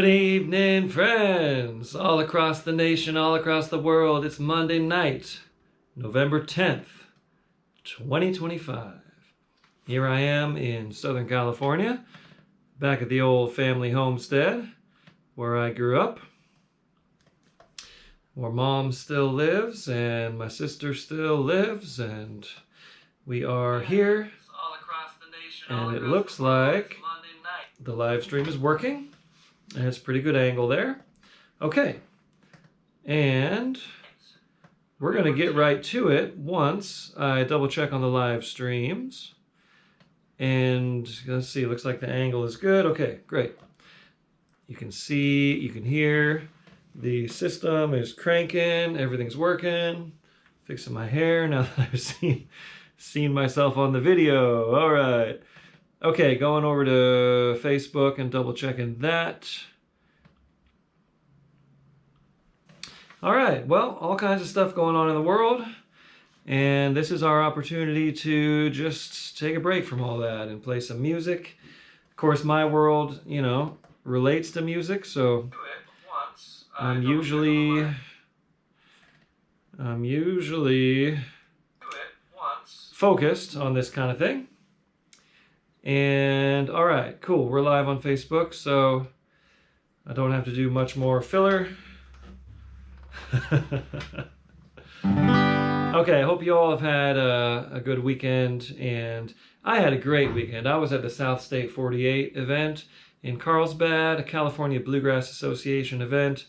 Good evening, friends, all across the nation, all across the world. It's Monday night, November 10th, 2025. Here I am in Southern California, back at the old family homestead where I grew up, where Mom still lives and my sister still lives, and we are here, and it looks like the live stream is working. And it's a pretty good angle there. Okay, and we're going to get right to it once I double check on the live streams. And let's see, it looks like the angle is good. Okay, great. You can see, you can hear, the system is cranking, everything's working. Fixing my hair now that I've seen myself on the video. All right. Okay, going over to Facebook and double checking that. All right, well, all kinds of stuff going on in the world, and this is our opportunity to just take a break from all that and play some music. Of course, my world, you know, relates to music, so I'm usually focused on this kind of thing. And all right, cool. We're live on Facebook, so I don't have to do much more filler. Okay, I hope you all have had a good weekend, and I had a great weekend. I was at the South State 48 event in Carlsbad, a California Bluegrass Association event,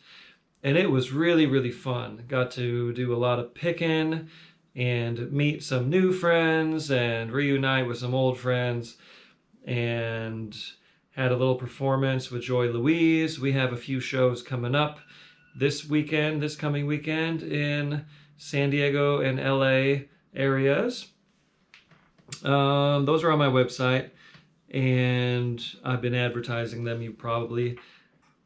and it was really, really fun. Got to do a lot of picking and meet some new friends and reunite with some old friends, and had a little performance with Joy Louise. We have a few shows coming up this coming weekend in San Diego and LA areas. Those are on my website, and I've been advertising them. You've probably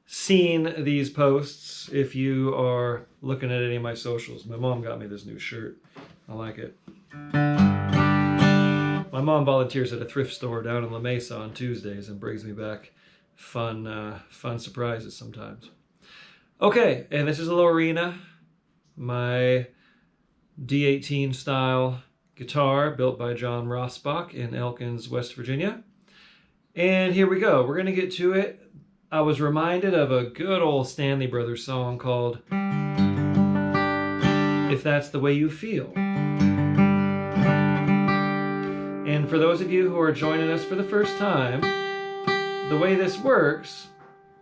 seen these posts if you are looking at any of my socials. My mom got me this new shirt. I like it. My mom volunteers at a thrift store down in La Mesa on Tuesdays and brings me back fun surprises sometimes. Okay, and this is a Lorena, my D18 style guitar built by John Rossbach in Elkins, West Virginia. And here we go. We're going to get to it. I was reminded of a good old Stanley Brothers song called If That's the Way You Feel. And for those of you who are joining us for the first time, the way this works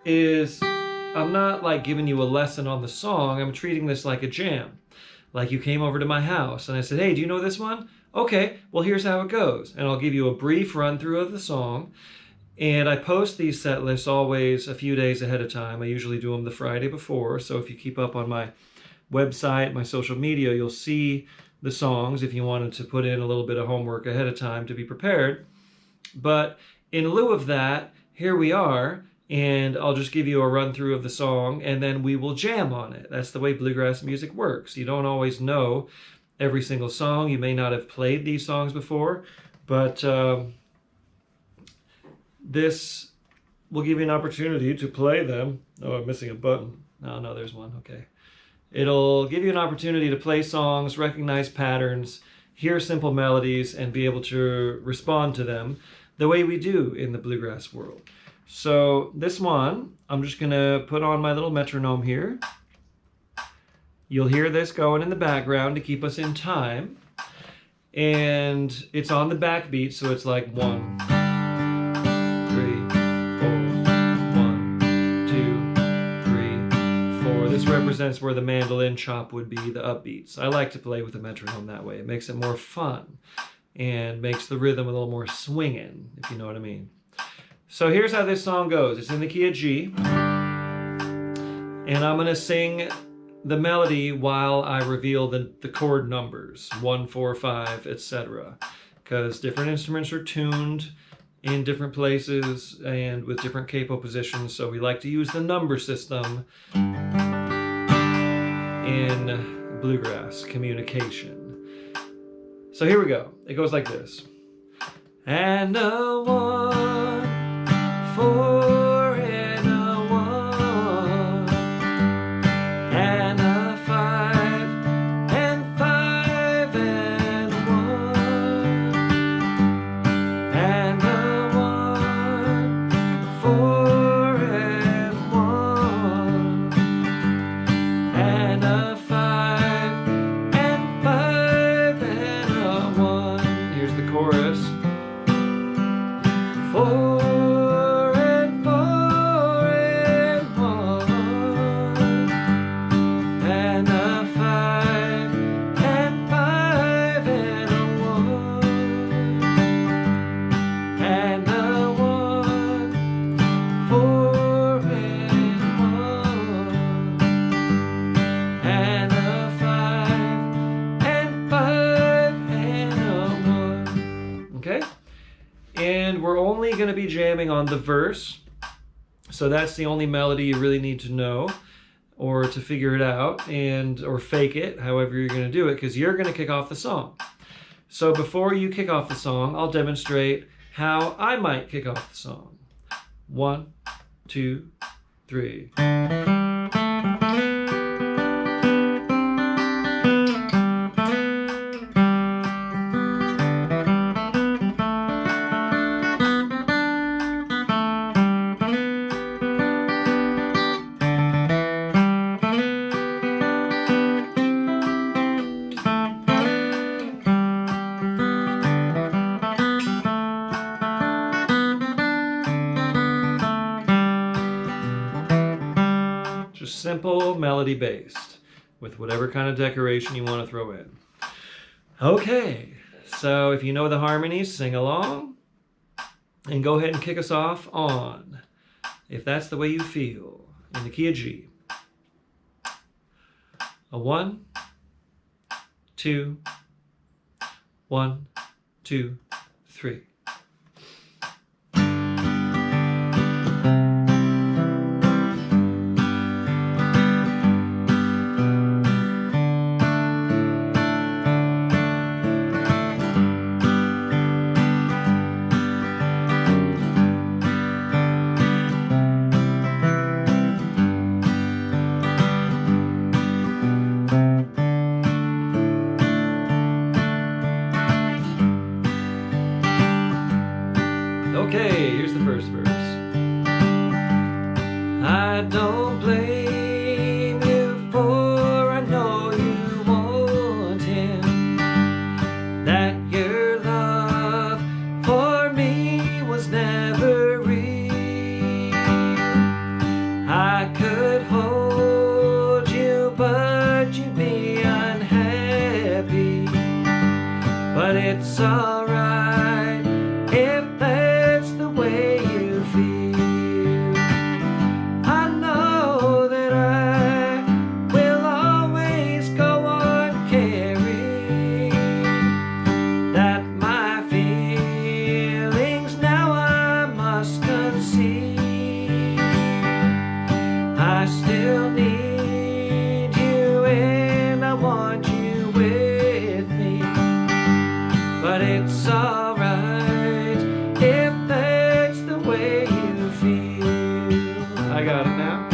is I'm not like giving you a lesson on the song. I'm treating this like a jam. Like you came over to my house and I said, hey, do you know this one? Okay, well, here's how it goes. And I'll give you a brief run through of the song. And I post these set lists always a few days ahead of time. I usually do them the Friday before. So if you keep up on my website, my social media, you'll see the songs if you wanted to put in a little bit of homework ahead of time to be prepared. But in lieu of that, here we are, and I'll just give you a run through of the song, and then we will jam on it. That's the way bluegrass music works. You don't always know every single song. You may not have played these songs before, but this will give you an opportunity to play them. Oh, I'm missing a button. No, there's one. Okay. It'll give you an opportunity to play songs, recognize patterns, hear simple melodies, and be able to respond to them the way we do in the bluegrass world. So this one, I'm just going to put on my little metronome here. You'll hear this going in the background to keep us in time. And it's on the backbeat, so it's like 1, 3, 4, 1, 2, 3, 4. This represents where the mandolin chop would be, the upbeats. I like to play with the metronome that way. It makes it more fun and makes the rhythm a little more swinging, if you know what I mean. So here's how this song goes. It's in the key of G, and I'm going to sing the melody while I reveal the chord numbers, 1, 4, 5, etc. Because different instruments are tuned in different places and with different capo positions, so we like to use the number system in bluegrass communication. So here we go. It goes like this. And a 1, 4, and a 1. going to be jamming on the verse. So that's the only melody you really need to know or to figure it out, or fake it, however you're going to do it, because you're going to kick off the song. So before you kick off the song, I'll demonstrate how I might kick off the song. 1, 2, 3. Just simple melody based with whatever kind of decoration you want to throw in. Okay, so if you know the harmonies, sing along and go ahead and kick us off on If That's the Way You Feel in the key of G. A 1, 2, 1, 2, 3. Okay, here's the first verse. I don't blame you, for I know you want him, that your love for me was never real. I could hold you, but you'd be unhappy, but it's alright if that's the way you feel. I know that I will always go on caring, that my feelings now I must concede. I still need you and I want you with me, but it's alright if that's the way you feel. I got it now.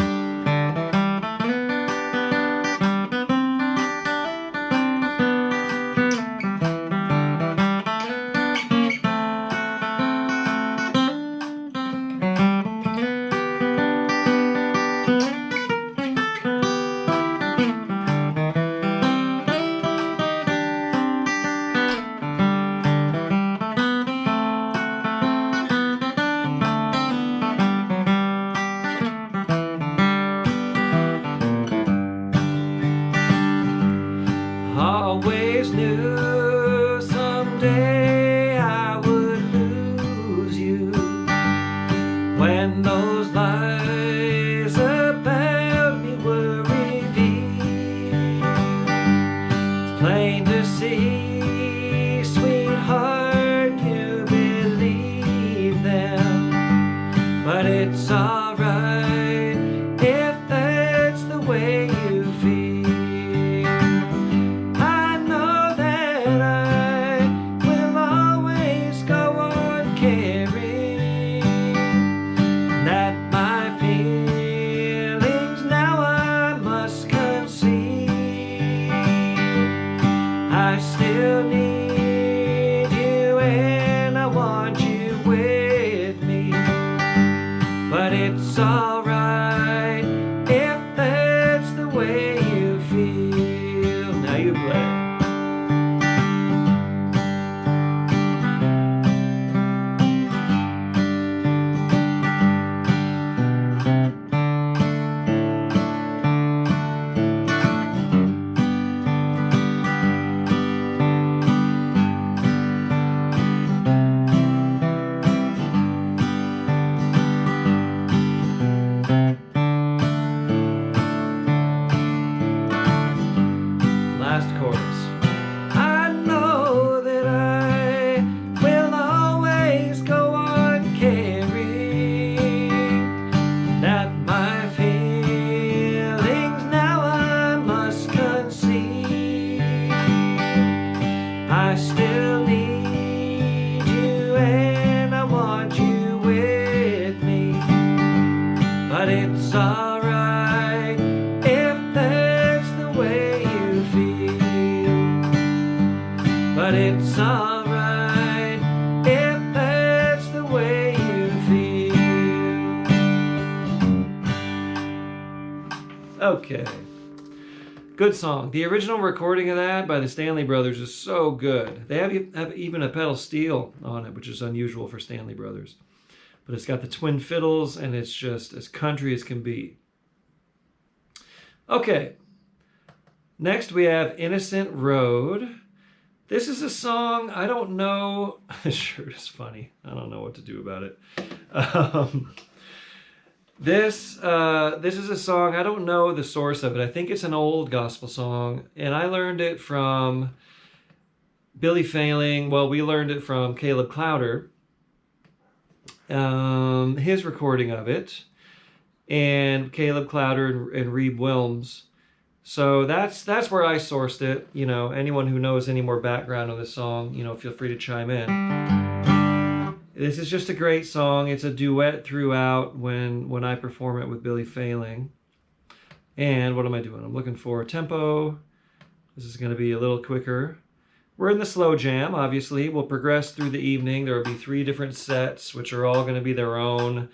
Okay. Good song. The original recording of that by the Stanley Brothers is so good. They have even a pedal steel on it, which is unusual for Stanley Brothers. But it's got the twin fiddles, and it's just as country as can be. Okay. Next we have Innocent Road. This is a song, I don't know. This shirt is funny. I don't know what to do about it. This is a song, I don't know the source of it. I think it's an old gospel song, and I learned it from Billy Failing. Well, we learned it from Caleb Clowder, his recording of it, and Caleb Clowder and Reeb Wilms. So that's where I sourced it. You know, anyone who knows any more background on this song, you know, feel free to chime in. This is just a great song. It's a duet throughout when I perform it with Billy Failing. And what am I doing? I'm looking for a tempo. This is going to be a little quicker. We're in the slow jam, obviously. We'll progress through the evening. There will be 3 different sets, which are all going to be their own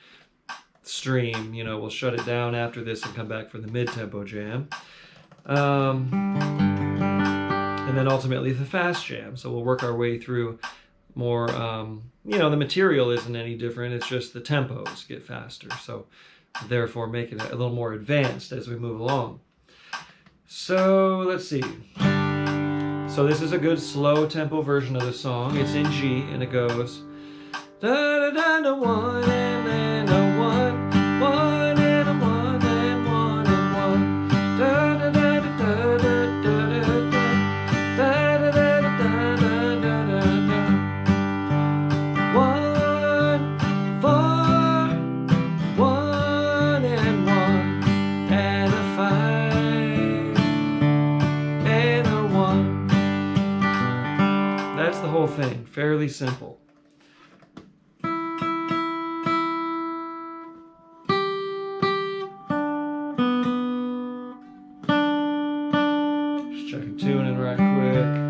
stream. You know, we'll shut it down after this and come back for the mid-tempo jam. And then ultimately the fast jam. So we'll work our way through more, you know, the material isn't any different. It's just the tempos get faster. So therefore make it a little more advanced as we move along. So let's see. So this is a good slow tempo version of the song. It's in G and it goes da da da da 1 and then a 1, 1 and a 1 and 1 and 1. Da da da da da da da da da da da da da da da. 1, 4, 1 and 1 and a 5 and a 1. That's the whole thing. Fairly simple. Just checking tuning right quick.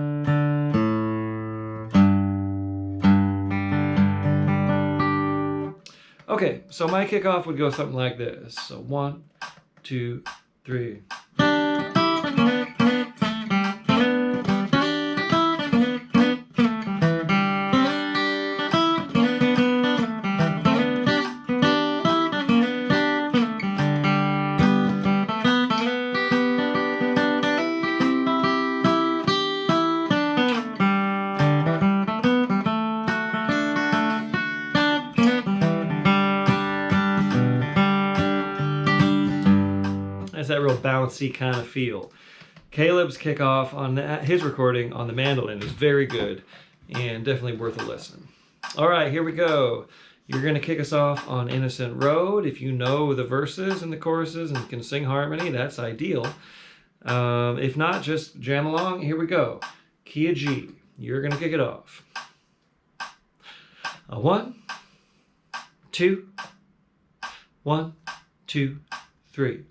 Okay, so my kickoff would go something like this. So 1, 2, 3. That real bouncy kind of feel. Caleb's kickoff on his recording on the mandolin is very good and definitely worth a listen. All right, here we go. You're going to kick us off on Innocent Road. If you know the verses and the choruses and can sing harmony, that's ideal. If not, just jam along. Here we go. Key of G. You're going to kick it off. 1, 2, 1, 2, 3.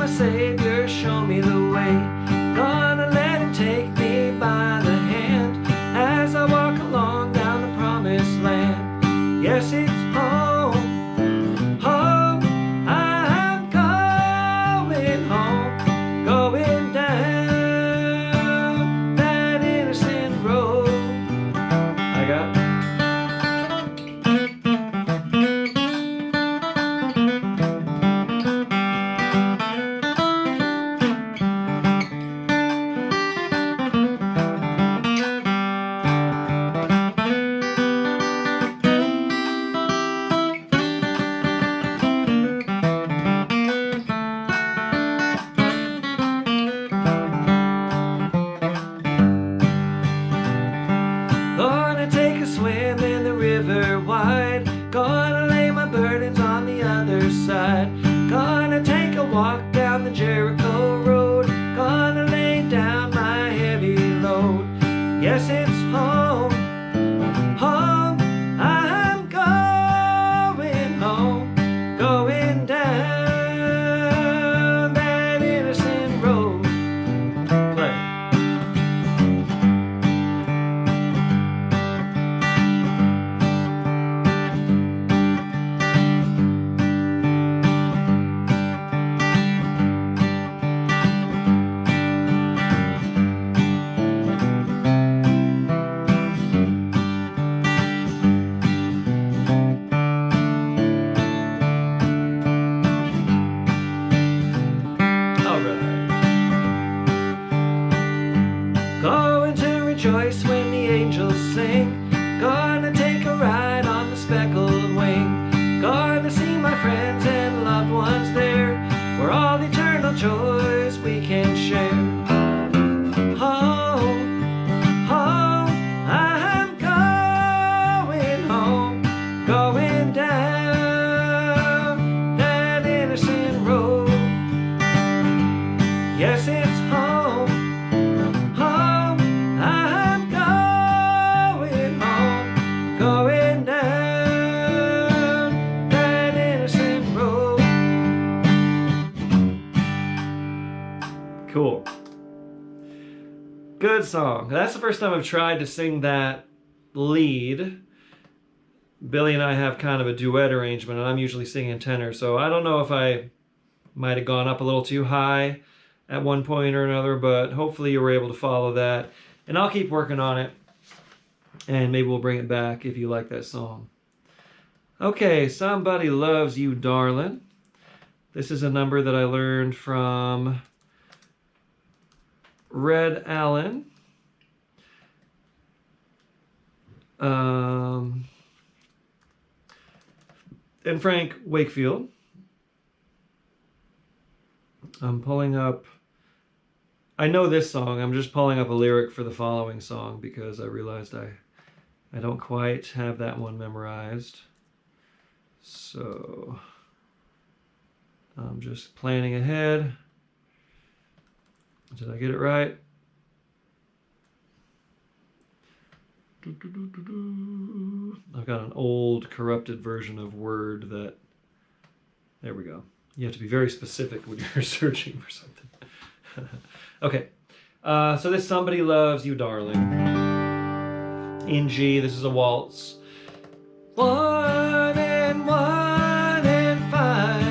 Savior, show me the way. Gonna let him take me by the hand as I walk along down the promised land. Yes, it's home, home. I'm going home, going down that innocent road. I got it. Gonna take a swim in the river wide. Gonna lay my burden riverside. Gonna take a walk down the Jericho road. Gonna lay down my heavy load. Yes, it's home, home. I'm going home, going down that innocent road. Play. Going to rejoice when the angels sing. Gonna take a ride on the speckled wing. Gonna see my friends and loved ones there, where all eternal joys we can share. Home, home, I'm going home, going down that innocent road. Yes, it's home, home, I'm going home, going down that innocent road. Cool. Good song. That's the first time I've tried to sing that lead. Billy and I have kind of a duet arrangement, and I'm usually singing tenor, so I don't know if I might have gone up a little too high at one point or another, but hopefully you were able to follow that. And I'll keep working on it, and maybe we'll bring it back if you like that song. Okay, Somebody Loves You, Darling. This is a number that I learned from Red Allen. And Frank Wakefield. I'm pulling up, I know this song, I'm just pulling up a lyric for the following song because I realized I don't quite have that one memorized. So I'm just planning ahead. Did I get it right? I've got an old corrupted version of Word that, there we go. You have to be very specific when you're searching for something. Okay, so this Somebody Loves You, Darling. In G, this is a waltz. 1 and 1 and 5.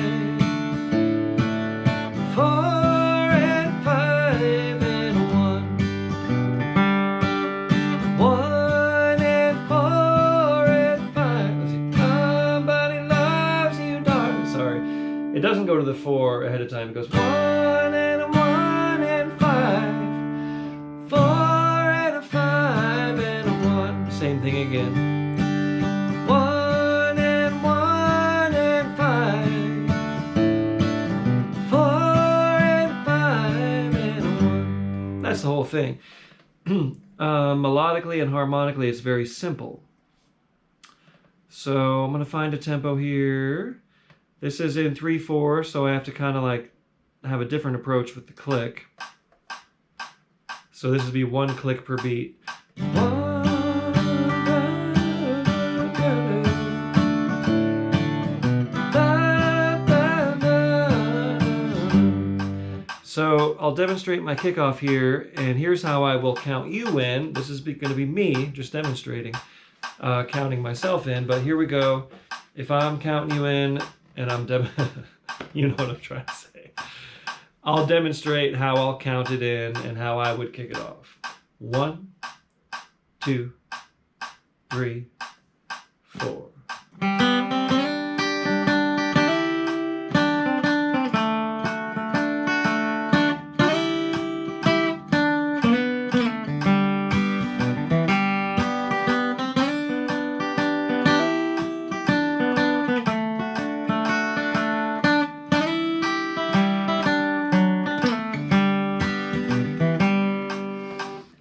4 and 5 and 1. 1 and 4 and 5. Let's see. Somebody loves you, darling. Sorry. It doesn't go to the 4 ahead of time. It goes 1 and a 1 and 5. 4 and a 5 and a 1. Same thing again. 1 and 1 and 5. 4 and 5 and a 1. That's the whole thing. Melodically and harmonically, it's very simple. So I'm going to find a tempo here. This is in 3/4, so I have to kind of like have a different approach with the click. So this would be 1 click per beat. So I'll demonstrate my kickoff here, and here's how I will count you in. This is going to be me just demonstrating, counting myself in, but here we go. If I'm counting you in, and I'm you know what I'm trying to say. I'll demonstrate how I'll count it in and how I would kick it off. 1, 2, 3, 4.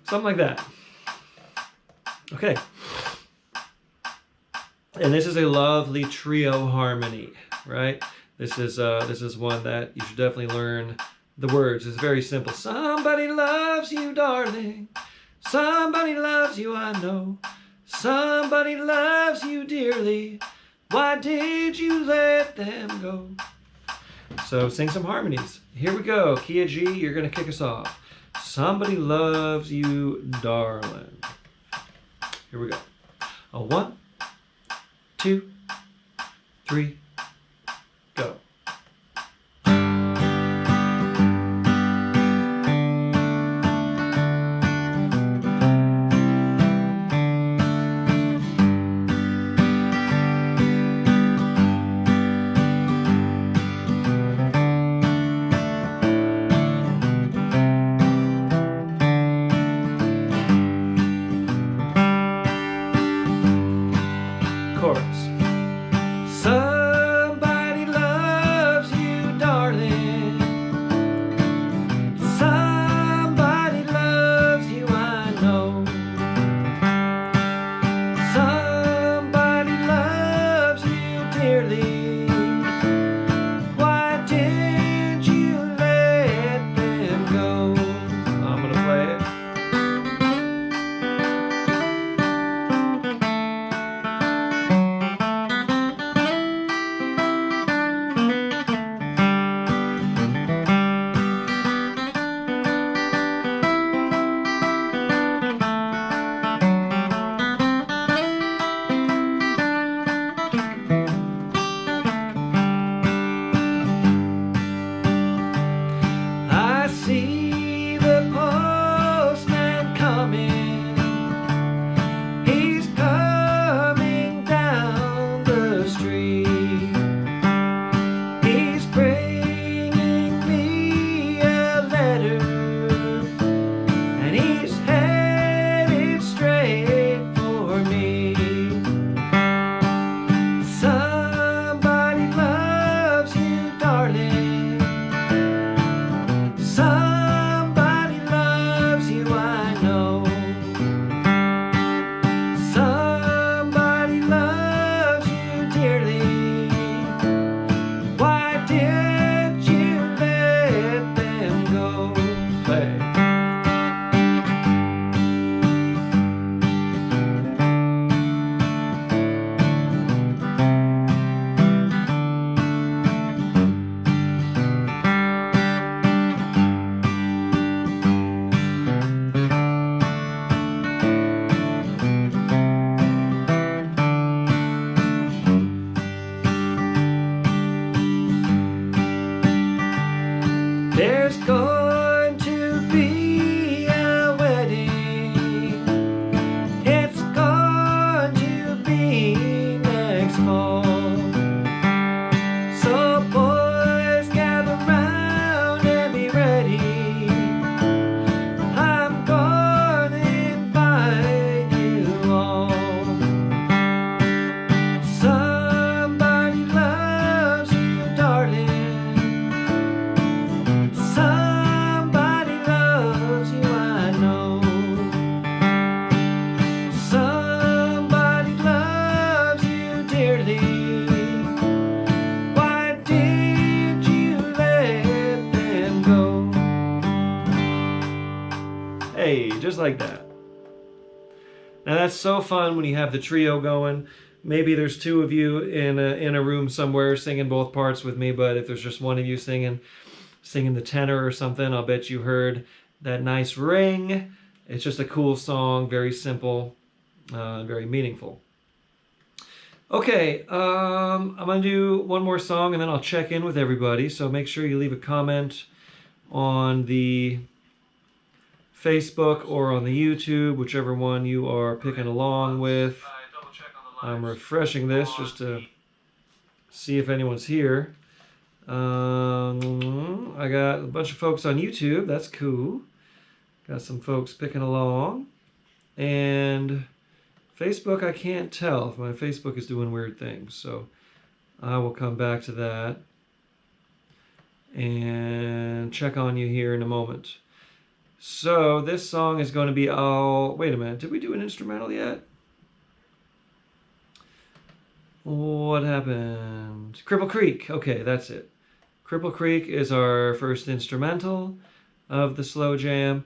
Something like that. Okay. And this is a lovely trio harmony, right? This is one that you should definitely learn the words. It's very simple. Somebody loves you, darling. Somebody loves you, I know. Somebody loves you dearly. Why did you let them go? So sing some harmonies. Here we go. Key of G, you're going to kick us off. Somebody loves you, darling. Here we go. A 1, 2, 3, go. Chorus. Somebody loves you, darling. Somebody loves you, I know. Somebody loves you dearly. Why did you let them go? I'm gonna play it. I see the postman coming. He's coming down the street. He's bringing me a letter, and he's headed straight for me. Somebody loves you, darling. Somebody loves you, I know. Somebody loves you dearly. Why did you let them go? Play. There's going to be a wedding. It's going to be next fall. So boys, gather round and be ready. I'm gonna invite you all. Somebody loves you, darling. Somebody loves you, I know. Somebody loves you dearly. Why did you let them go? Hey, just like that. Now that's so fun when you have the trio going. Maybe there's two of you in a room somewhere singing both parts with me, but if there's just one of you singing the tenor or something, I'll bet you heard that nice ring. It's just a cool song, very simple, very meaningful. Okay, I'm gonna do one more song and then I'll check in with everybody. So make sure you leave a comment on the Facebook or on the YouTube, whichever one you are picking along with. I'm refreshing this just to see if anyone's here. I got a bunch of folks on YouTube. That's cool. Got some folks picking along. And Facebook, I can't tell if my Facebook is doing weird things. So I will come back to that and check on you here in a moment. So this song is going to be all... Wait a minute. Did we do an instrumental yet? What happened? Cripple Creek. Okay, that's it. Cripple Creek is our first instrumental of the slow jam.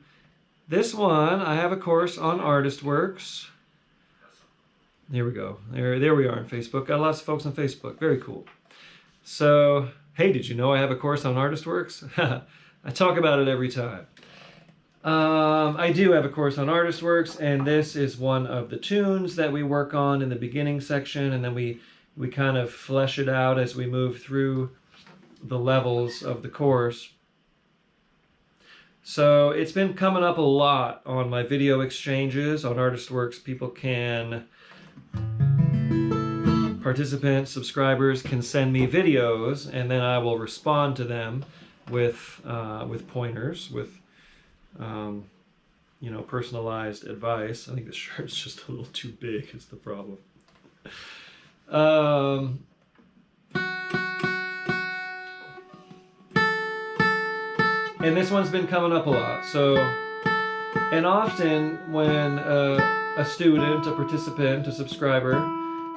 This one, I have a course on ArtistWorks. Here we go. There we are on Facebook. Got lots of folks on Facebook. Very cool. So, hey, did you know I have a course on ArtistWorks? I talk about it every time. I do have a course on ArtistWorks, and this is one of the tunes that we work on in the beginning section, and then we kind of flesh it out as we move through the levels of the course. So it's been coming up a lot on my video exchanges on ArtistWorks. People can, participants, subscribers can send me videos, and then I will respond to them with pointers, with you know, personalized advice. I think the shirt's just a little too big is the problem. And this one's been coming up a lot. So, and often when a student, a participant, a subscriber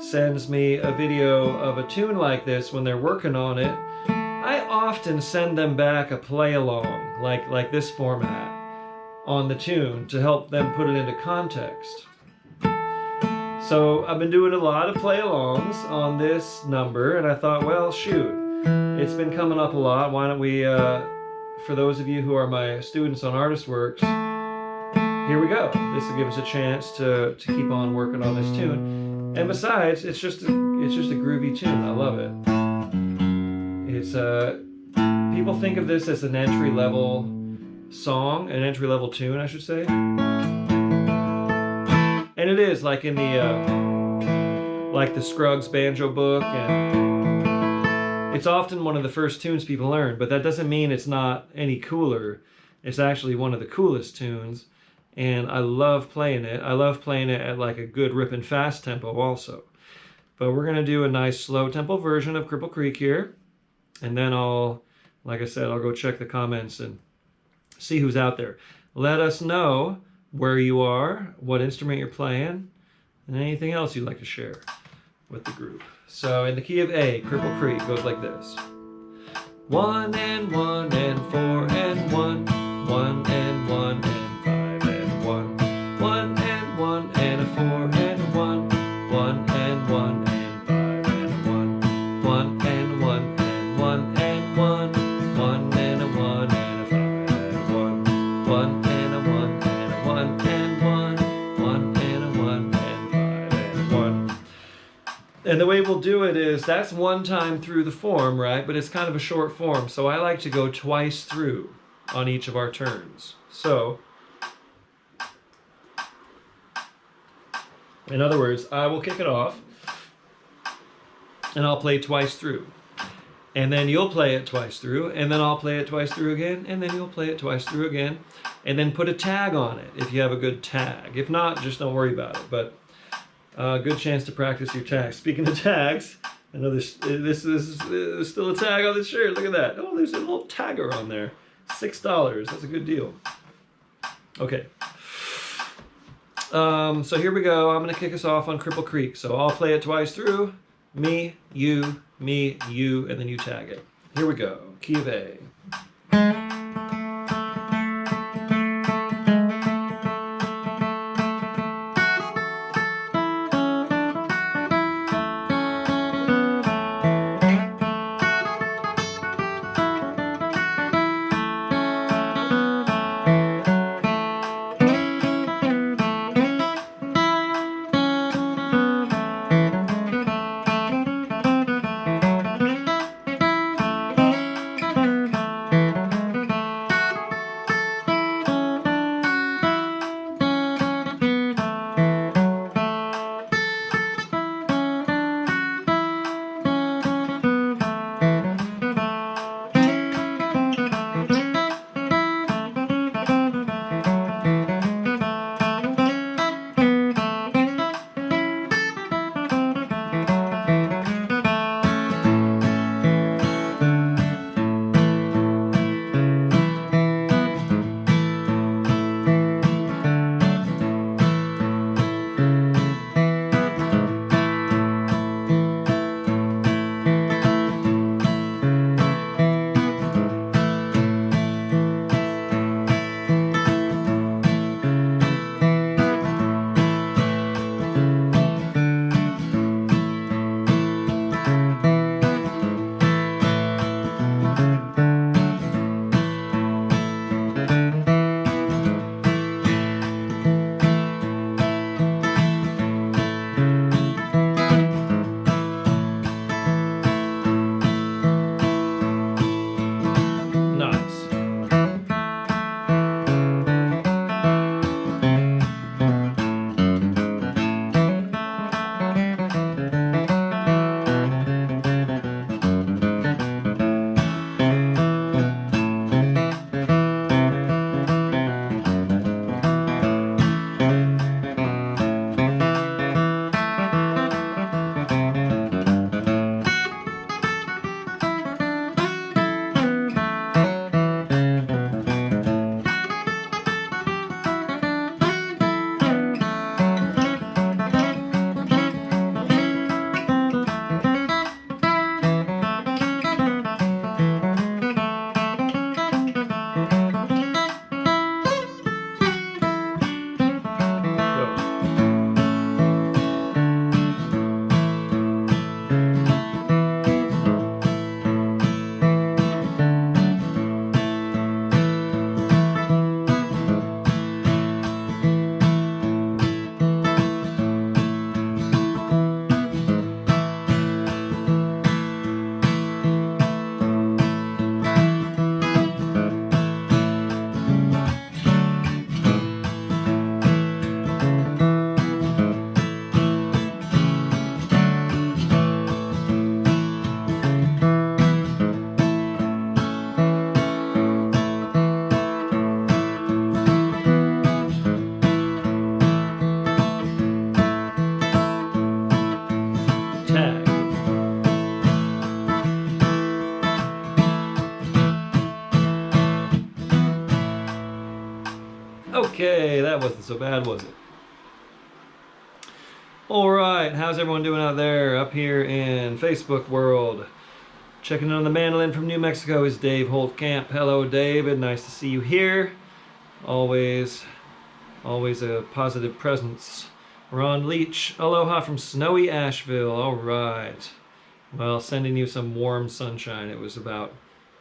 sends me a video of a tune like this when they're working on it, I often send them back a play along, like this format, on the tune to help them put it into context. So I've been doing a lot of play-alongs on this number, and I thought, well, shoot, it's been coming up a lot. Why don't we, for those of you who are my students on ArtistWorks, here we go. This will give us a chance to keep on working on this tune. And besides, it's just a groovy tune. I love it. It's people think of this as an entry-level song, an entry-level tune, I should say. And it is, like in the Scruggs banjo book, and it's often one of the first tunes people learn, but that doesn't mean it's not any cooler. It's actually one of the coolest tunes, and I love playing it. I love playing it at like a good ripping fast tempo also. But we're gonna do a nice slow tempo version of Cripple Creek here, and then like I said, I'll go check the comments and see who's out there. Let us know where you are, what instrument you're playing, and anything else you'd like to share with the group. So in the key of A, Cripple Creek goes like this. 1 and 1 and 4 and 1, 1 and 1 and 5 and 1, 1 and 1 and a 4 and 1, 1 and 1 and 5 and 1, 1 and 1 and 1 and 1, 1 and a 1 and a 5 and 1, 1 and a 1 and a 1 and 1, 1 and a 1 and 5 and 1. And the way we'll do it is, that's one time through the form, right? But it's kind of a short form, so I like to go twice through on each of our turns. So, in other words, I will kick it off, and I'll play twice through. And then you'll play it twice through, and then I'll play it twice through again, and then you'll play it twice through again, and then put a tag on it if you have a good tag. If not, just don't worry about it. But good chance to practice your tags. Speaking of tags, I know this is still a tag on this shirt. Look at that. Oh, there's a little tagger on there. $6. That's a good deal. Okay. So here we go. I'm going to kick us off on Cripple Creek. So I'll play it twice through. Me, you, and then you tag it. Here we go. Key of A. that wasn't so bad, was it? All right, how's everyone doing out there up here in Facebook world? Checking in on the mandolin from New Mexico is Dave Holtkamp. Hello, David. Nice to see you here. Always a positive presence. Ron Leach, aloha from snowy Asheville. All right. Well, sending you some warm sunshine. It was about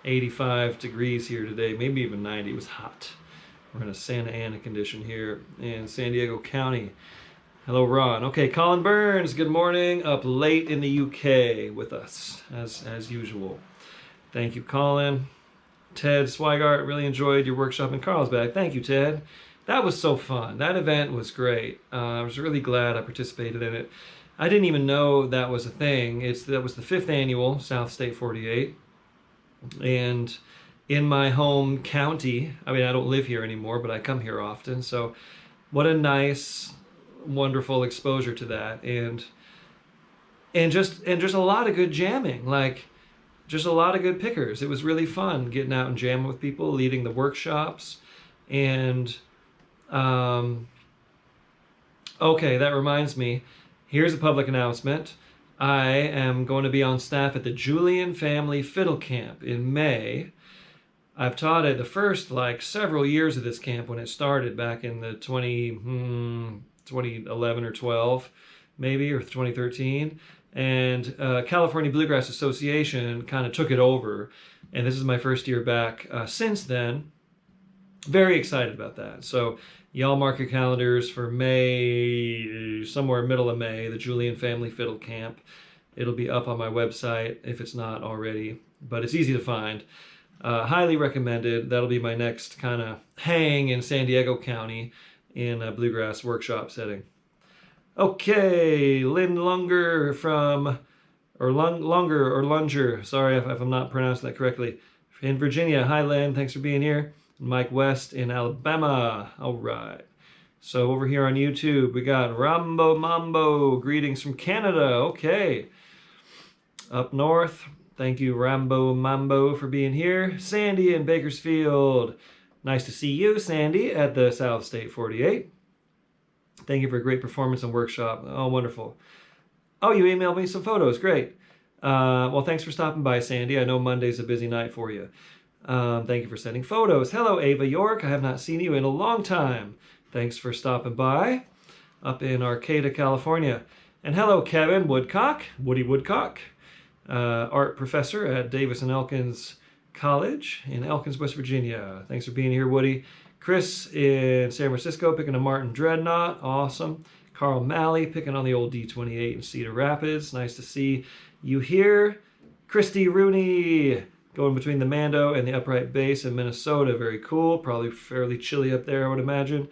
85 degrees here today, maybe even 90. It was hot. We're in a Santa Ana condition here in San Diego County. Hello, Ron. Okay, Colin Burns, good morning. Up late in the UK with us, as usual. Thank you, Colin. Ted Swigart, really enjoyed your workshop in Carlsbad. Thank you, Ted. That was so fun. That event was great. I was really glad I participated in it. I didn't even know that was a thing. That was the 5th annual South State 48. And in my home county, I mean, I don't live here anymore, but I come here often. So what a nice, wonderful exposure to that. And just a lot of good jamming. Like, just a lot of good pickers. It was really fun getting out and jamming with people, leading the workshops. And okay, that reminds me. Here's a public announcement. I am going to be on staff at the Julian Family Fiddle Camp in May. I've taught at the first, several years of this camp when it started back in the 2011 or 12, maybe, or 2013. And California Bluegrass Association kind of took it over. And this is my first year back since then. Very excited about that. So y'all mark your calendars for May, somewhere middle of May, the Julian Family Fiddle Camp. It'll be up on my website if it's not already, but it's easy to find. Highly recommended. That'll be my next kind of hang in San Diego County in a bluegrass workshop setting. Okay, Lynn Lunger Lunger, sorry if I'm not pronouncing that correctly, in Virginia. Hi, Lynn, thanks for being here. Mike West in Alabama. All right. So over here on YouTube, we got Rambo Mambo. Greetings from Canada. Okay. Up north, thank you, Rambo Mambo, for being here. Sandy in Bakersfield. Nice to see you, Sandy, at the South State 48. Thank you for a great performance and workshop. Oh, wonderful. Oh, you emailed me some photos. Great. Well, thanks for stopping by, Sandy. I know Monday's a busy night for you. Thank you for sending photos. Hello, Ava York. I have not seen you in a long time. Thanks for stopping by up in Arcata, California. And hello, Kevin Woodcock, Woody Woodcock, art professor at Davis and Elkins College in Elkins, West Virginia. Thanks for being here, Woody. Chris in San Francisco picking a Martin Dreadnought. Awesome. Carl Malley picking on the old D28 in Cedar Rapids. Nice to see you here. Christy Rooney going between the Mando and the upright bass in Minnesota. Very cool. Probably fairly chilly up there, I would imagine.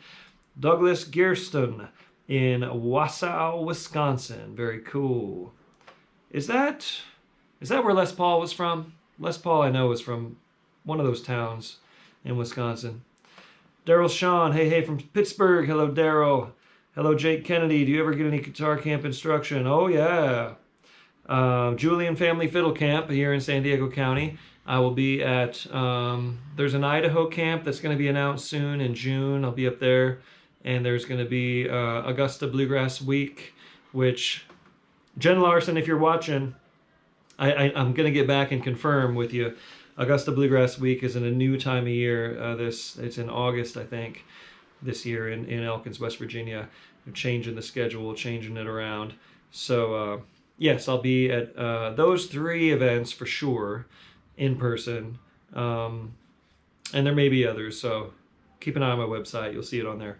Douglas Gearston in Wausau, Wisconsin. Very cool. Is that where Les Paul was from? Les Paul, I know, was from one of those towns in Wisconsin. Daryl Shawn, hey, from Pittsburgh. Hello, Daryl. Hello, Jake Kennedy. Do you ever get any guitar camp instruction? Oh, yeah. Julian Family Fiddle Camp here in San Diego County. I will be at, there's an Idaho camp that's going to be announced soon in June. I'll be up there. And there's going to be Augusta Bluegrass Week, which, Jen Larson, if you're watching, I'm going to get back and confirm with you. Augusta Bluegrass Week is in a new time of year. It's in August, I think, this year in Elkins, West Virginia. They're changing the schedule, changing it around. So, yes, I'll be at those 3 events for sure, in person. And there may be others, so keep an eye on my website. You'll see it on there.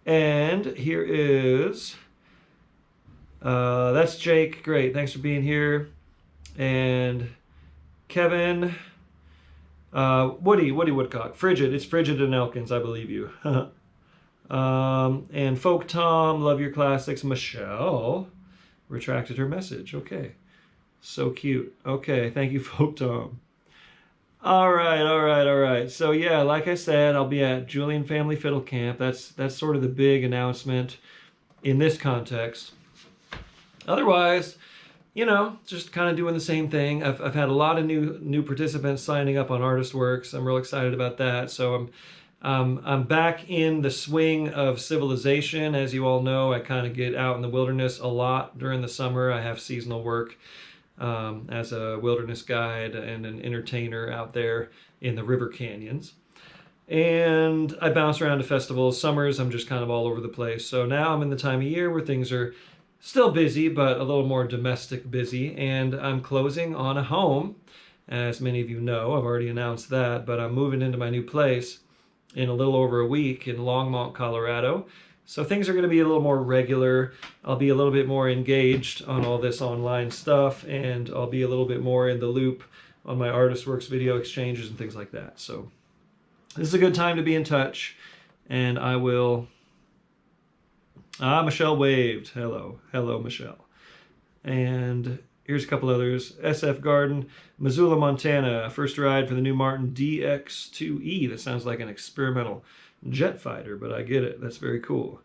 And here is, that's Jake. Great, thanks for being here. And Kevin, Woody Woodcock. Frigid, it's Frigid in Elkins, I believe you. And Folk Tom, love your classics. Michelle retracted her message. Okay, so cute. Okay, thank you, Folk Tom. All right. So yeah, like I said, I'll be at Julian Family Fiddle Camp. That's sort of the big announcement in this context. Otherwise, just kind of doing the same thing. I've had a lot of new participants signing up on Artist Works. I'm real excited about that. So I'm back in the swing of civilization. As you all know, I kind of get out in the wilderness a lot during the summer. I have seasonal work as a wilderness guide and an entertainer out there in the river canyons. And I bounce around to festivals. Summers, I'm just kind of all over the place. So now I'm in the time of year where things are still busy, but a little more domestic busy. And I'm closing on a home. As many of you know, I've already announced that, but I'm moving into my new place in a little over a week in Longmont, Colorado. So things are going to be a little more regular. I'll be a little bit more engaged on all this online stuff, and I'll be a little bit more in the loop on my Artist Works video exchanges and things like that. So this is a good time to be in touch, and I will... Michelle waved. Hello. Hello, Michelle. And here's a couple others. SF Garden, Missoula, Montana. First ride for the new Martin DX2E. That sounds like an experimental jet fighter, but I get it. That's very cool.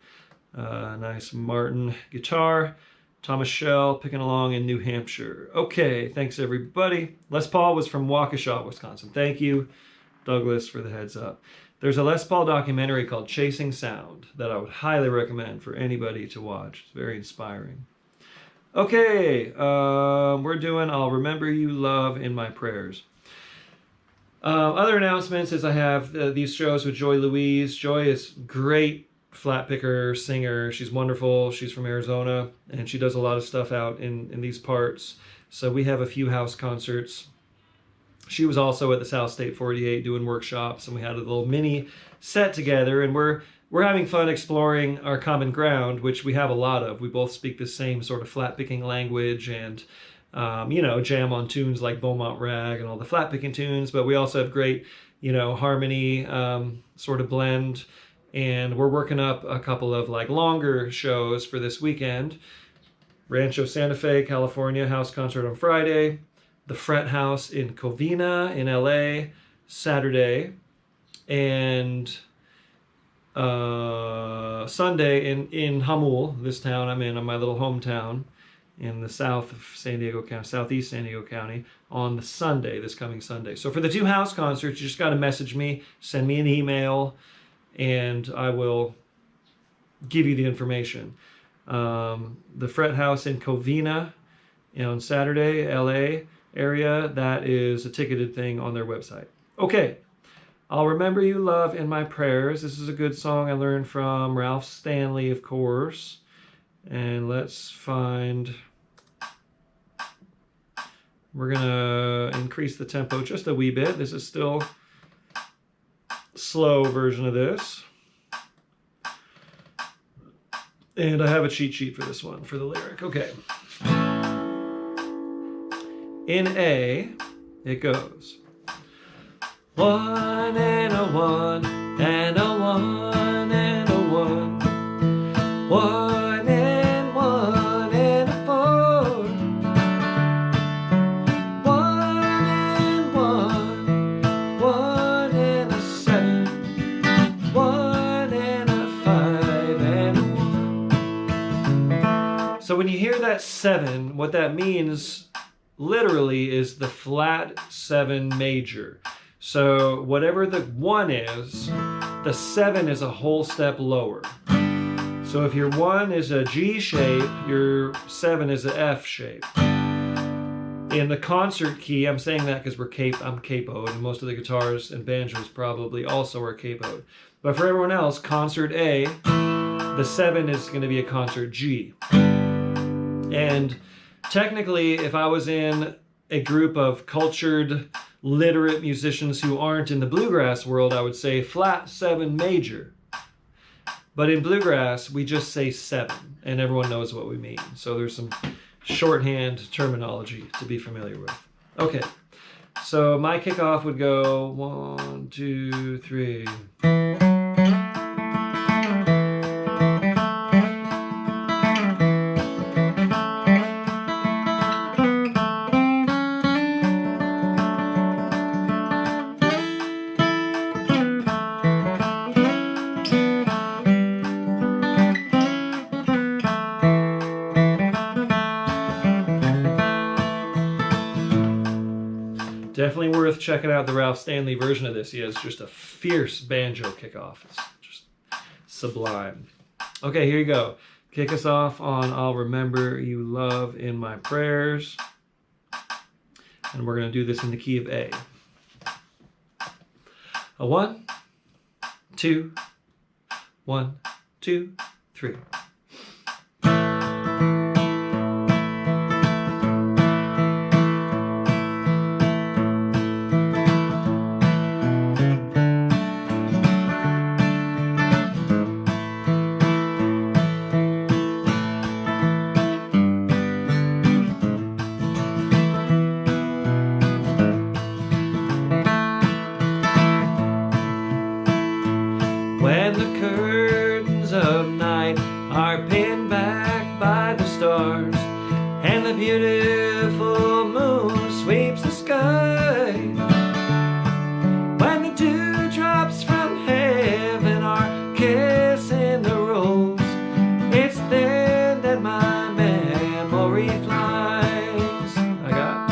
Nice Martin guitar. Thomas Shell picking along in New Hampshire. Okay, thanks everybody. Les Paul was from Waukesha, Wisconsin. Thank you, Douglas, for the heads up. There's a Les Paul documentary called Chasing Sound that I would highly recommend for anybody to watch. It's very inspiring. Okay, we're doing I'll Remember You, Love in My Prayers. Other announcements is I have these shows with Joy Louise. Joy is great flat picker, singer. She's wonderful. She's from Arizona, and she does a lot of stuff out in these parts. So we have a few house concerts. She was also at the South State 48 doing workshops, and we had a little mini set together, and we're having fun exploring our common ground, which we have a lot of. We both speak the same sort of flat picking language and, jam on tunes like Beaumont Rag and all the flat picking tunes, but we also have great, harmony sort of blend. And we're working up a couple of like longer shows for this weekend. Rancho Santa Fe, California, house concert on Friday. The Fret House in Covina in LA, Saturday. And Sunday in Hamul, this town I'm in my little hometown in the south of San Diego County, southeast San Diego County, on the Sunday, this coming Sunday. So for the two house concerts, you just got to message me, send me an email, and I will give you the information. The Fret House in Covina on Saturday, LA area, that is a ticketed thing on their website. Okay. I'll Remember You, Love in My Prayers. This is a good song I learned from Ralph Stanley, of course. And let's find... We're going to increase the tempo just a wee bit. This is still a slow version of this. And I have a cheat sheet for this one, for the lyric. Okay. In A, it goes... 1 and a 1 and a 1 and a 1. 1 and 1 and a 4. 1 and 1. 1 and a 7. 1 and a 5 and a 1. So when you hear that 7, what that means literally is the flat 7 major. So whatever the 1 is, the 7 is a whole step lower. So if your 1 is a G shape, your 7 is an F shape. In the concert key, I'm saying that because I'm capoed, and most of the guitars and banjos probably also are capoed. But for everyone else, concert A, the 7 is going to be a concert G. And technically, if I was in a group of cultured, literate musicians who aren't in the bluegrass world, I would say flat 7 major. But in bluegrass, we just say 7, and everyone knows what we mean. So there's some shorthand terminology to be familiar with. Okay, so my kickoff would go 1, 2, 3. Definitely worth checking out the Ralph Stanley version of this. He has just a fierce banjo kickoff. It's just sublime. Okay, here you go. Kick us off on I'll Remember You Love in My Prayers. And we're going to do this in the key of A. A 1, 2, 1, 2, 3. When the curtains of night are pinned back by the stars, and the beautiful moon sweeps the sky, when the dewdrops from heaven are kissing the rose, it's then that my memory flies. I got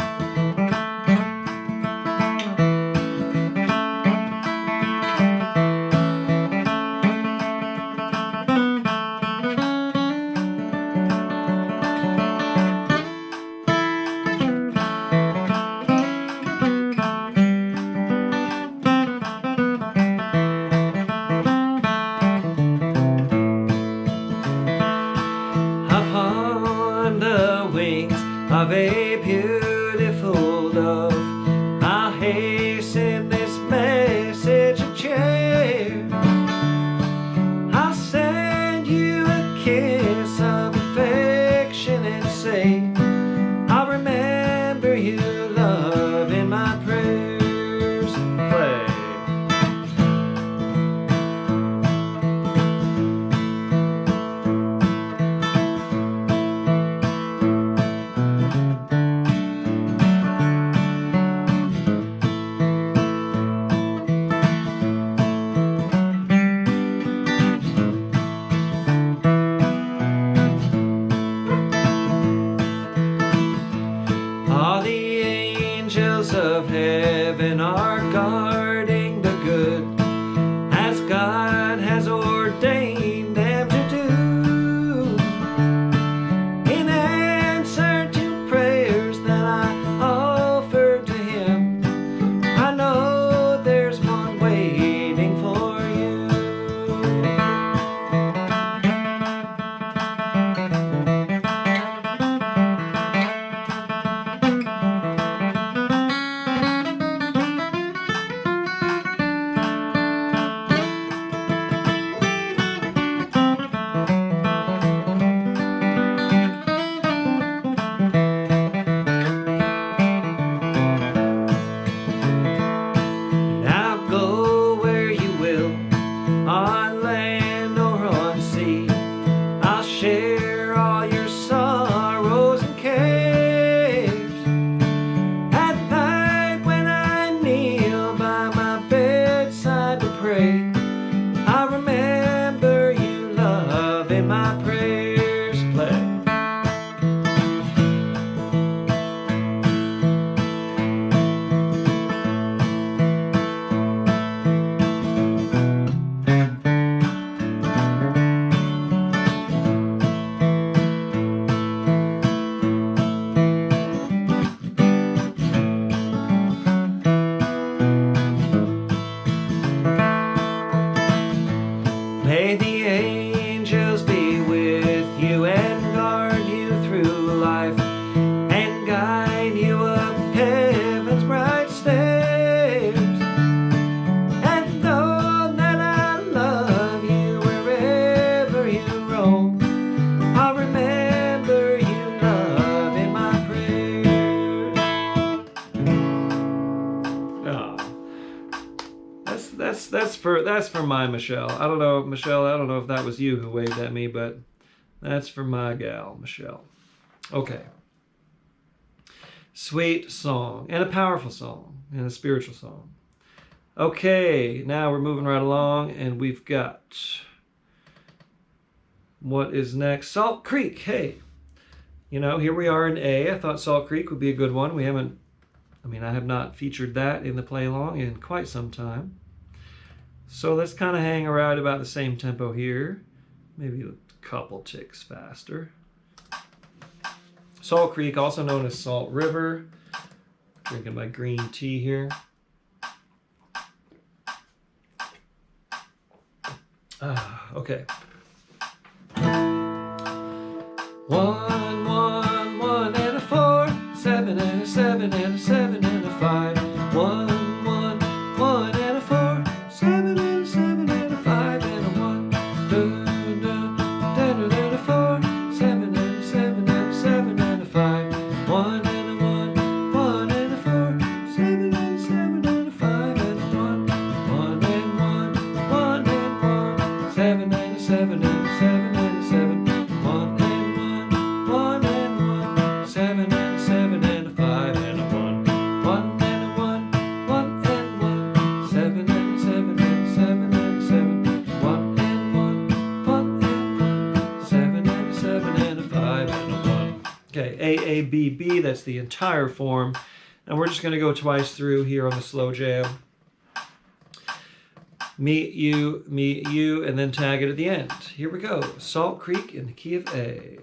upon the wings of a beautiful dove, I'll hasten this message of cheer. I'll send you a kiss of affection and say, I'll remember you, love, in my prayers. Play. All the angels of heaven are guarding the good, as God has ordained them to do, in answer to prayers that I offer to Him. I know there's one waiting for you. Now go where you will, on land or on sea. I'll share all your sorrows and cares. At night when I kneel by my bedside to pray, I'll remember you, love, in my prayers. Play. May the angels be with you and guard you through life, and guide you up heaven's bright stairs, and know that I love you wherever you roam. I'll remember you, love, in my prayers. Oh. That's for my Michelle. I don't know, Michelle, I don't know if that was you who waved at me, but that's for my gal, Michelle. Okay. Sweet song, and a powerful song, and a spiritual song. Okay, now we're moving right along, and we've got, what is next? Salt Creek. Hey, you know, here we are in A. I thought Salt Creek would be a good one. We haven't I mean, I have not featured that in the play along in quite some time. So let's kind of hang around about the same tempo here. Maybe a couple ticks faster. Salt Creek, also known as Salt River. Drinking my green tea here. Okay. 1, 1, 1 and a 4, 7 and a 7 and a 7 and a 5. 1, 1, 1 and a 4, 7 and a 7 and a 5 and a 1. Dun, dun, dun, dun, a 4, 7 and a 7 and a 7 and a 5. 1 and a 1, 1 and a 4, 7 and a 7 and a 5 and a 1. 1 and 1, 1 and 1, 7 and a 7 and a 7 and a 7. 1 and 1, 1 and 1, 7 and a 7 and a 5 and a 1. 1 and a 1, 1 and 1, 7 and a 7 and a 7 and a 7. 1 and 1, 1 and 1, 7 and a 7 and a 5 and a 1. Okay, A, A, B, B, that's the entire form. And we're just going to go twice through here on the slow jam. Meet you, and then tag it at the end. Here we go. Salt Creek in the key of A.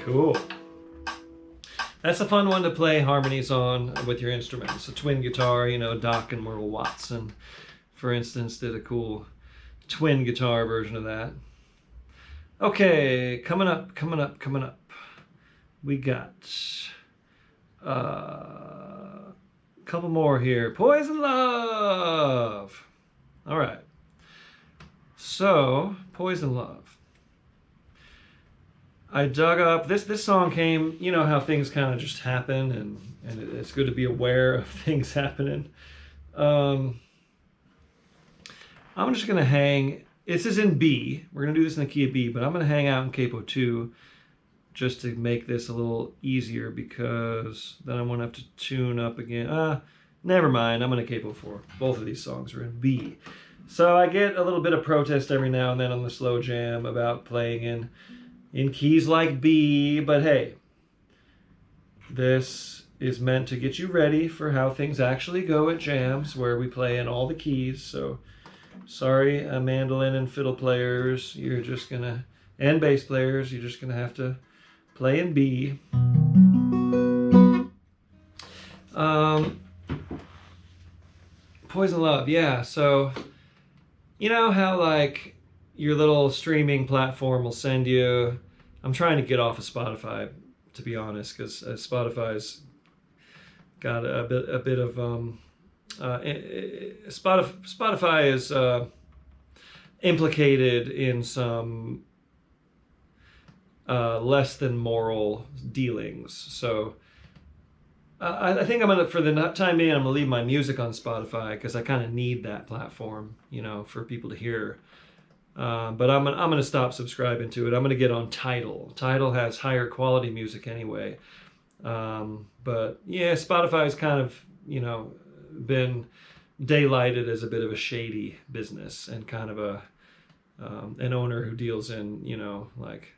Cool. That's a fun one to play harmonies on with your instruments. A twin guitar, you know, Doc and Merle Watson, for instance, did a cool twin guitar version of that. Okay, coming up. we got a couple more here. Poison Love. All right. So, Poison Love. I dug up, this song came, you know how things kind of just happen, and it's good to be aware of things happening. I'm just going to hang, this is in B, we're going to do this in the key of B, but I'm going to hang out in capo 2 just to make this a little easier, because then I won't have to tune up again. Never mind, I'm going to capo 4. Both of these songs are in B. So I get a little bit of protest every now and then on the slow jam about playing in keys like B, but hey, this is meant to get you ready for how things actually go at jams where we play in all the keys. So sorry, mandolin and fiddle players, you're just gonna, and bass players, you're just gonna have to play in B. Poison Love, yeah, so you know how like your little streaming platform will send you, I'm trying to get off of Spotify, to be honest, because Spotify's got a bit of Spotify is implicated in some less than moral dealings. So I think I'm gonna, for the time being, I'm gonna leave my music on Spotify because I kind of need that platform, you know, for people to hear. But I'm gonna stop subscribing to it. I'm gonna get on Tidal. Tidal has higher quality music anyway. But yeah, Spotify's kind of, you know, been daylighted as a bit of a shady business and kind of a an owner who deals in, you know, like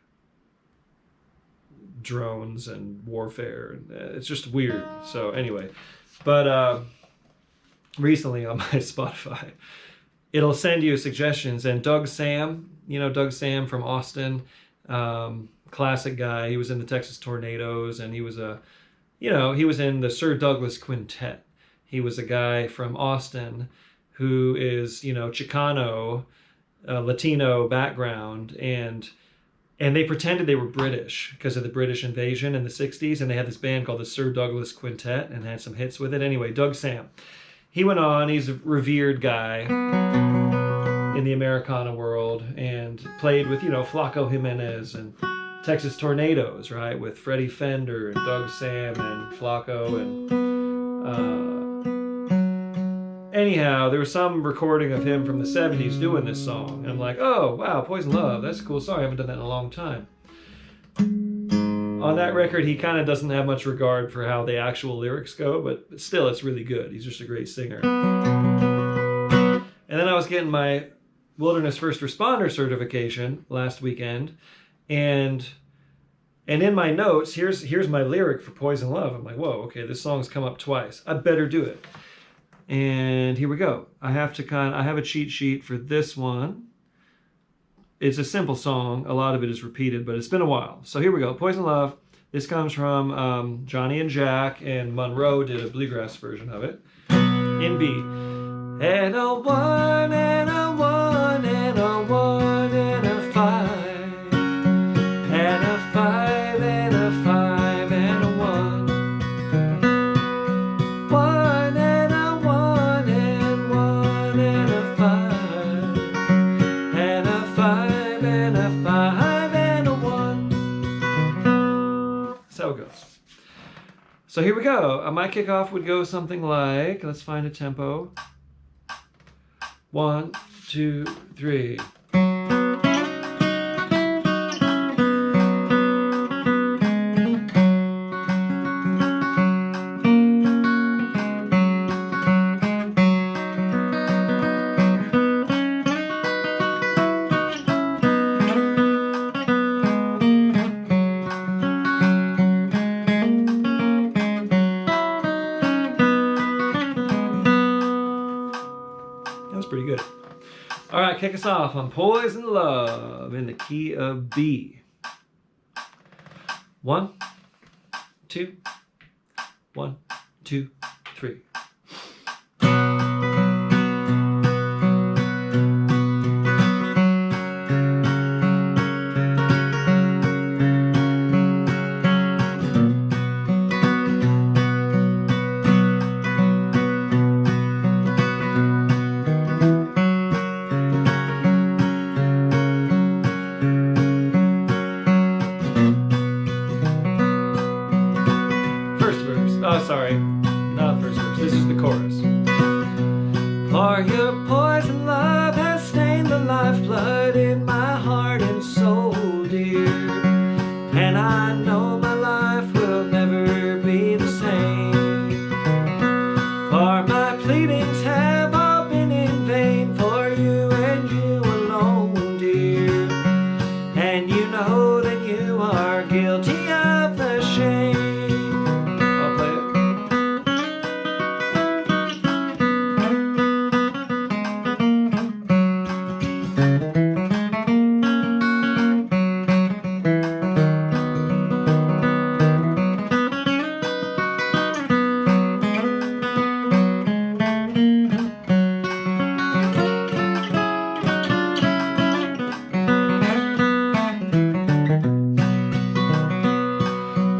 drones and warfare. It's just weird. So anyway, but recently on my Spotify, it'll send you suggestions, and Doug Sam, you know, Doug Sam from Austin, classic guy. He was in the Texas Tornadoes, and he was he was in the Sir Douglas Quintet. He was a guy from Austin who is, you know, Chicano, Latino background, and they pretended they were British because of the British invasion in the 60s, and they had this band called the Sir Douglas Quintet and had some hits with it. Anyway, Doug Sam. He went on, he's a revered guy in the Americana world, and played with, you know, Flaco Jimenez and Texas Tornadoes, right? With Freddie Fender and Doug Sam and Flaco. And anyhow, there was some recording of him from the 70s doing this song. And I'm like, oh, wow, Poison Love, that's a cool song. I haven't done that in a long time. On that record, he kind of doesn't have much regard for how the actual lyrics go, but still, it's really good. He's just a great singer. And then I was getting my Wilderness First Responder certification last weekend, and in my notes, here's my lyric for Poison Love. I'm like, whoa, okay, this song's come up twice. I better do it. And here we go. I have a cheat sheet for this one. It's a simple song. A lot of it is repeated, but it's been a while. So here we go. Poison Love. This comes from Johnny and Jack, and Monroe did a bluegrass version of it. In B. And a 1, and a 1, and a 1, and a 5. And a 5, and a 5, and a 1. 1, and a 1, and 1, and a 5. And a 5, and a 5, and a 1. That's how it goes. So here we go. My kickoff would go something like, let's find a tempo. 1, 2, 3. Pretty good. All right, kick us off on Poison Love in the key of B. 1, 2, 1, 2, 3. sorry, not the first verse. This is the chorus. For your poison love has stained the lifeblood in my heart and soul, dear. And I know my life will never be the same. For my pleadings have all been in vain for you and you alone, dear. And you know that you are guilty of the shame. I'll play it.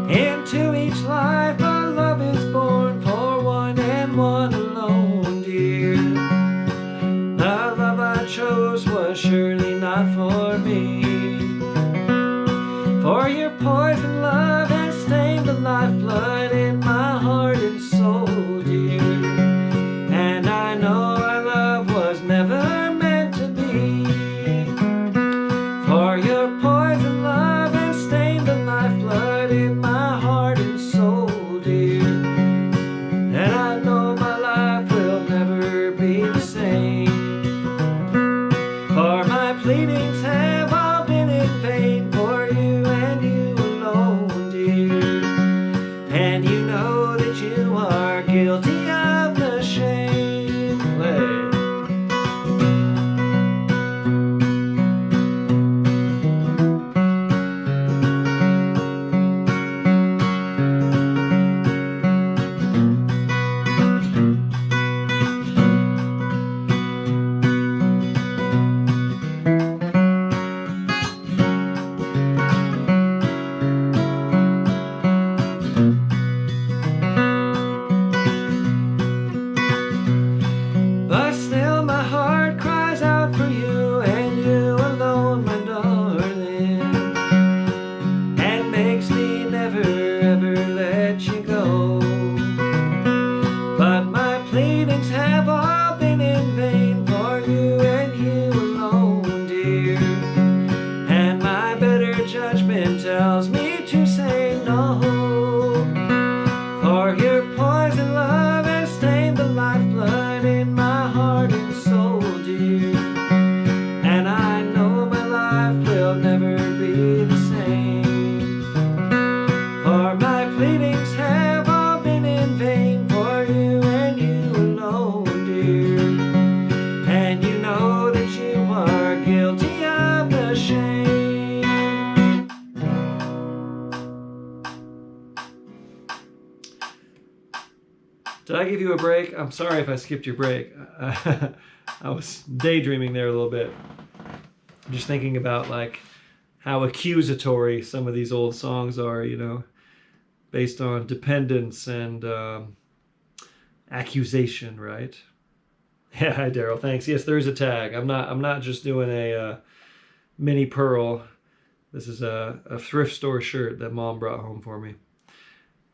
Into each life a love is born for one and one alone, dear. The love I chose was surely not for me. For your poison love has stained the lifeblood in my heart and soul, dear. And I know our love was never meant to be. For your poison love has stained the lifeblood in my heart and soul, dear. And I know my life will never be the same. For my pleadings have all been in vain for you and you alone, dear. And you know that you are guilty of the shame. Play. But still my heart cries out for you and you alone, my darling, and makes me never ever let you go. But my pleadings have all been in vain for you and you alone, dear. And my better judgment tells me to say no. For your poison love has stained the lifeblood in my heart and soul, dear. And I know my life will never be the same. For my pleadings have all been in vain for you and you alone, dear. And you know that you are guilty of the shame. Did I give you a break? I'm sorry if I skipped your break. I was daydreaming there a little bit. Just thinking about like how accusatory some of these old songs are, you know, based on dependence and accusation, right? Yeah, hi Daryl, thanks. Yes, there is a tag. I'm not just doing a mini pearl. This is a thrift store shirt that Mom brought home for me.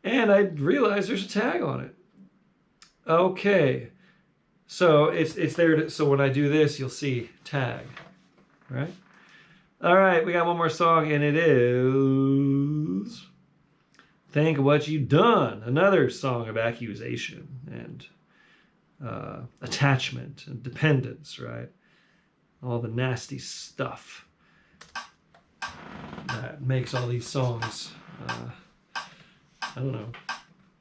And I realized there's a tag on it. Okay, so it's there. So when I do this, you'll see tag, right? All right, we got one more song, and it is "Think What You Done," another song of accusation and attachment and dependence, right? All the nasty stuff that makes all these songs. I don't know,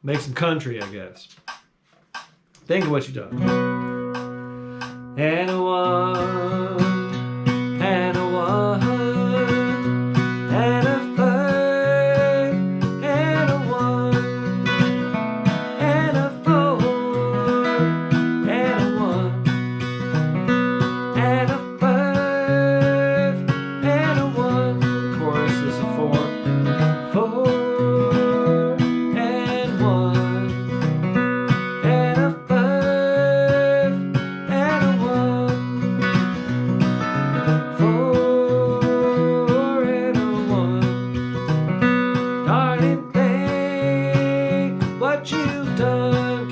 makes them country, I guess. Think of what you've done. And a one, and a one, and a five, and a one, and a four, and a one, and a five, and a one. Chorus is a four, four, and one, and a five, and a one.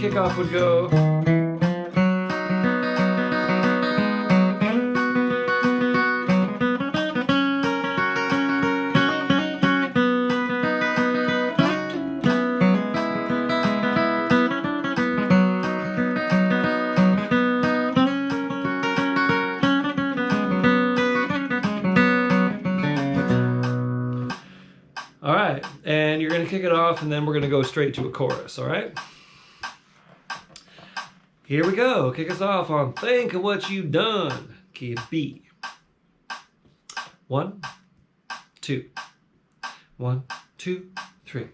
kickoff would go. All right, and you're gonna kick it off, and then we're gonna go straight to a chorus, all right? Here we go. Kick us off on Think of What You've Done, key of B. 1, 2. 1, 2, 3.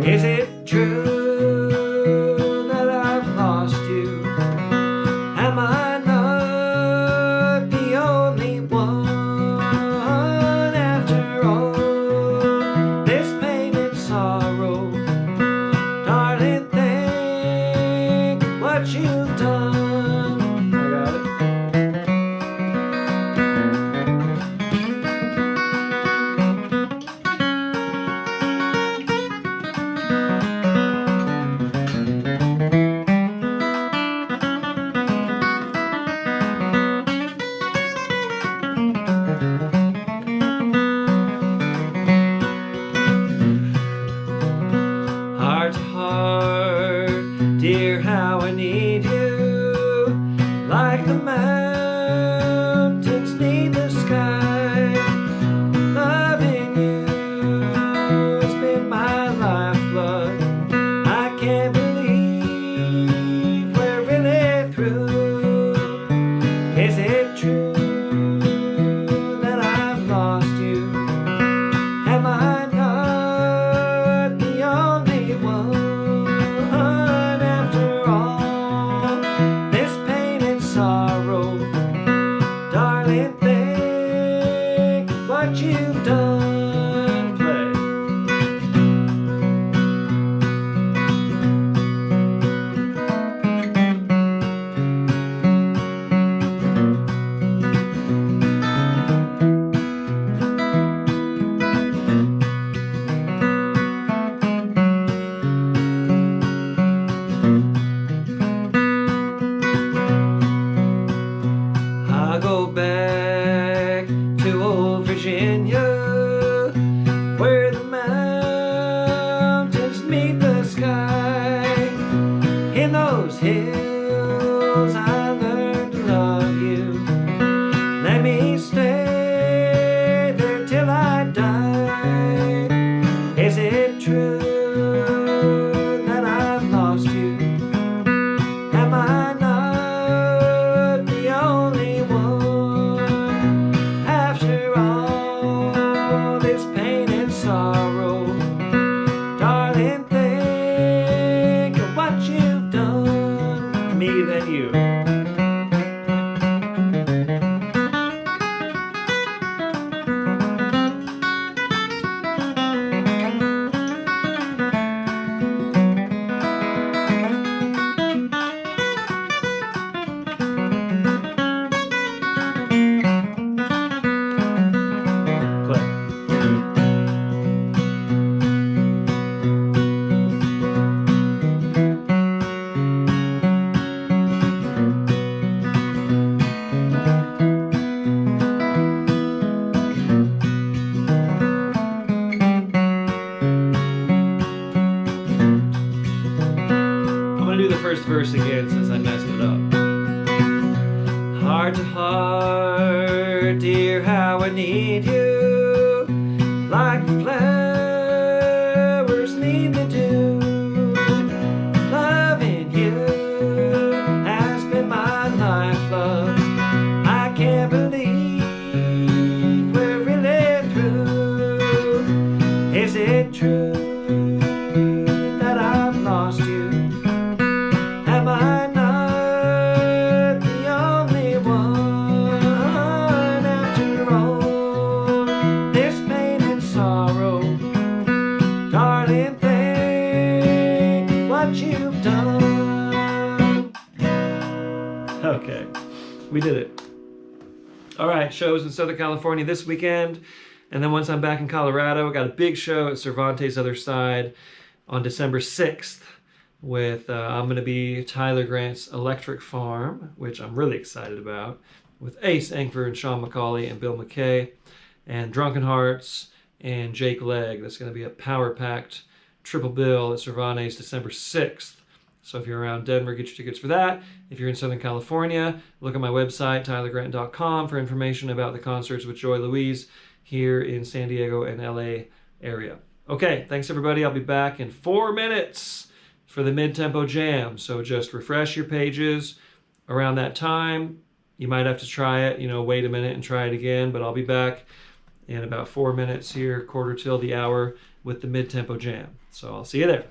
Is it true that I've lost you? Am I not the only one? After all this pain and sorrow, darling, think what you've done. I got it. Heart to heart, dear, how I need you, like the mountains need the sky. Loving you has been my lifeblood. I can't believe we're really through. Is it true that I've lost you? Am I not the only one? After all this pain and sorrow, darling, think what you've done. Play. I go back to old Virginia, where the mountains meet the sky. In those hills I learned to love you. Let me stay there till I die. Is it true that I've lost you? Am I not the only one? After all this pain and sorrow, darling, think of what you've done. Me than you. Play. I'm gonna do the first verse again since I messed it up. Heart to heart, dear, how I need you, like the flowers need the dew. Loving you has been my lifeblood. I can't believe we're really through. Is it true that I've lost you? Am I not the only one? After We did it. All right, shows in Southern California this weekend. And then once I'm back in Colorado, I got a big show at Cervantes Other Side on December 6th with, I'm going to be Tyler Grant's Electric Farm, which I'm really excited about, with Ace Angfer and Sean McCauley and Bill McKay, and Drunken Hearts and Jake Legg. That's going to be a power-packed triple bill at Cervantes December 6th. So if you're around Denver, get your tickets for that. If you're in Southern California, look at my website, tylergrant.com, for information about the concerts with Joy Louise here in San Diego and LA area. Okay, thanks everybody. I'll be back in 4 minutes for the mid-tempo jam. So just refresh your pages around that time. You might have to try it, wait a minute and try it again, but I'll be back in about 4 minutes here, quarter till the hour, with the mid-tempo jam. So I'll see you there.